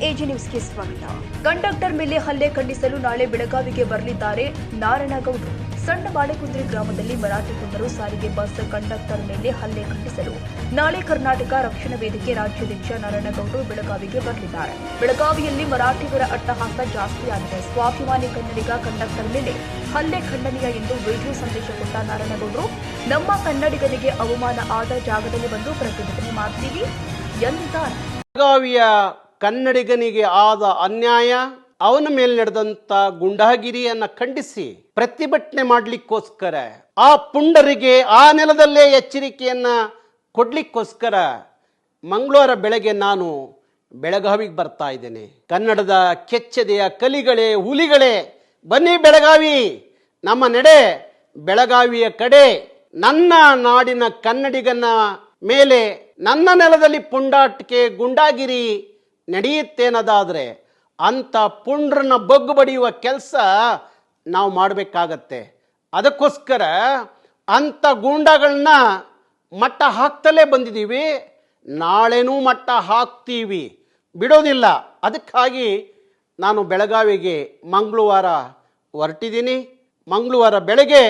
AG ನ್ಯೂಸ್ಗೆ ಸ್ವಾಗತ. Conductor ಮೇಲೆ ಹಲ್ಲೆ ಖಂಡಿಸಲು ನಾಳೆ ಬೆಳಗಾವಿಗೆ ಬರಲಿದ್ದಾರೆ ನಾರಾಯಣಗೌಡರು. ಸಣ್ಣ ಬಾಳೆಕುಂದ್ರಿ ಗ್ರಾಮದಲ್ಲಿ ಮರಾಠಿ ಪುಂಡರು ಸಾರಿಗೆ ಬಸ್ ಕಂಡಕ್ಟರ್ ಮೇಲೆ ಹಲ್ಲೆ ಖಂಡಿಸಲು ನಾಳೆ ಕರ್ನಾಟಕ ರಕ್ಷಣಾ ವೇದಿಕೆ ರಾಜ್ಯಾಧ್ಯಕ್ಷ ನಾರಾಯಣಗೌಡರು ಬೆಳಗಾವಿಗೆ ಬರಲಿದ್ದಾರೆ. ಬೆಳಗಾವಿಯಲ್ಲಿ ಮರಾಠಿಗರ ಅಟ್ಟಹಾಸ ಜಾಸ್ತಿಯಾಗಿದೆ. ಸ್ವಾಭಿಮಾನಿ ಕನ್ನಡಿಗ ಕಂಡಕ್ಟರ್ ಮೇಲೆ ಹಲ್ಲೆ ಖಂಡನೀಯ ಎಂದು ವಿಡಿಯೋ ಸಂದೇಶ ಕೊಟ್ಟ ನಾರಾಯಣಗೌಡರು, ನಮ್ಮ ಕನ್ನಡಿಗರಿಗೆ ಅವಮಾನ ಆದ ಜಾಗದಲ್ಲಿ ಬಂದು ಪ್ರತಿಭಟನೆ ಮಾಡ್ತೀವಿ ಎಂದಿದ್ದಾರೆ. ಬೆಳಗಾವಿಯ ಕನ್ನಡಿಗನಿಗೆ ಆದ ಅನ್ಯಾಯ, ಅವನ ಮೇಲೆ ನಡೆದಂತ ಗುಂಡಾಗಿರಿಯನ್ನ ಖಂಡಿಸಿ ಪ್ರತಿಭಟನೆ ಮಾಡಲಿಕ್ಕೋಸ್ಕರ, ಆ ಪುಂಡರಿಗೆ ಆ ನೆಲದಲ್ಲೇ ಎಚ್ಚರಿಕೆಯನ್ನ ಕೊಡ್ಲಿಕ್ಕೋಸ್ಕರ ಮಂಗಳವಾರ ಬೆಳಗ್ಗೆ ನಾನು ಬೆಳಗಾವಿಗೆ ಬರ್ತಾ ಇದ್ದೇನೆ. ಕನ್ನಡದ ಕೆಚ್ಚದೆಯ ಕಲಿಗಳೇ, ಹುಲಿಗಳೇ, ಬನ್ನಿ ಬೆಳಗಾವಿ, ನಮ್ಮ ನಡೆ ಬೆಳಗಾವಿಯ ಕಡೆ. ನನ್ನ ನಾಡಿನ ಕನ್ನಡಿಗನ ಮೇಲೆ, ನನ್ನ ನೆಲದಲ್ಲಿ ಪುಂಡಾಟಿಕೆ ಗುಂಡಾಗಿರಿ ನಡೆಯುತ್ತೇನದಾದ್ರೆ ಅಂತ ಪುಂಡ್ರನ್ನ ಬಗ್ಗು ಬಡಿಯುವ ಕೆಲಸ ನಾವು ಮಾಡಬೇಕಾಗತ್ತೆ. ಅದಕ್ಕೋಸ್ಕರ ಅಂಥ ಗೂಂಡಾಗಳನ್ನ ಮಟ್ಟ ಹಾಕ್ತಲೇ ಬಂದಿದ್ದೀವಿ, ನಾಳೆನೂ ಮಟ್ಟ ಹಾಕ್ತೀವಿ, ಬಿಡೋದಿಲ್ಲ. ಅದಕ್ಕಾಗಿ ನಾನು ಬೆಳಗಾವಿಗೆ ಮಂಗಳವಾರ ಹೊರಟಿದ್ದೀನಿ. ಮಂಗಳವಾರ ಬೆಳಗ್ಗೆ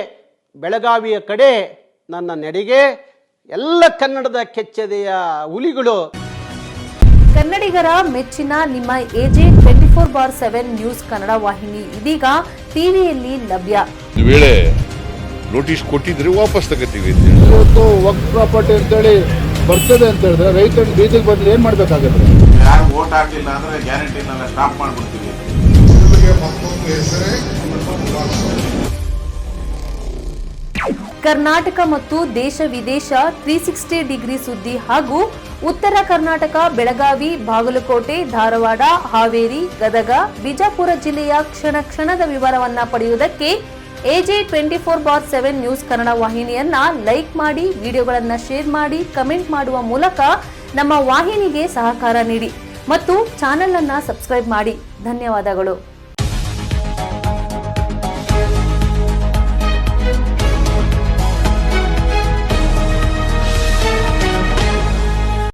ಬೆಳಗಾವಿಯ ಕಡೆ ನನ್ನ ನಡೆಗೆ ಎಲ್ಲ ಕನ್ನಡದ ಕೆಚ್ಚದೆಯ ಹುಲಿಗಳು. ಕನ್ನಡಿಗರ ಮೆಚ್ಚಿನ ನಿಮ್ಮ ಎಜೆ 24/7 ನ್ಯೂಸ್ ಕನ್ನಡ ವಾಹಿನಿ ಇದೀಗ ಟಿವಿಯಲ್ಲಿ ಲಭ್ಯ. ಒಂದು ವೇಳೆ ನೋಟಿಸ್ ಕೊಟ್ಟಿದ್ರೆ ವಾಪಸ್ ತಗೋತೀವಿ. ಇವತ್ತು ವಕ್ಫ್ ಪ್ರಾಪರ್ಟಿ ಅಂತೇಳಿ ಬರ್ತದೆ ಅಂತ ಹೇಳಿದ್ರೆ ರೈತರು ಬೀದಿಗೆ ಬಂದ್ರೆ ಏನ್ ಮಾಡ್ಬೇಕಾಗತ್ತೆ? ಯಾರು ವೋಟ್ ಹಾಕಿಲ್ಲ ಅಂದ್ರೆ ಗ್ಯಾರಂಟಿನೆಲ್ಲ ಸ್ಟಾಪ್ ಮಾಡ್ಬಿಡ್ತೀವಿ. ಕರ್ನಾಟಕ ಮತ್ತು ದೇಶ ವಿದೇಶ 360 ಡಿಗ್ರಿ ಸುದ್ದಿ ಹಾಗೂ ಉತ್ತರ ಕರ್ನಾಟಕ, ಬೆಳಗಾವಿ, ಬಾಗಲಕೋಟೆ, ಧಾರವಾಡ, ಹಾವೇರಿ, ಗದಗ, ಬಿಜಾಪುರ ಜಿಲ್ಲೆಯ ಕ್ಷಣ ಕ್ಷಣದ ವಿವರವನ್ನ ಪಡೆಯುವುದಕ್ಕೆ ಎಜೆ 24/7 ನ್ಯೂಸ್ ಕನ್ನಡ ವಾಹಿನಿಯನ್ನ ಲೈಕ್ ಮಾಡಿ, ವಿಡಿಯೋಗಳನ್ನ ಶೇರ್ ಮಾಡಿ, ಕಮೆಂಟ್ ಮಾಡುವ ಮೂಲಕ ನಮ್ಮ ವಾಹಿನಿಗೆ ಸಹಕಾರ ನೀಡಿ ಮತ್ತು ಚಾನೆಲ್ ಅನ್ನ ಸಬ್ಸ್ಕ್ರೈಬ್ ಮಾಡಿ. ಧನ್ಯವಾದಗಳು.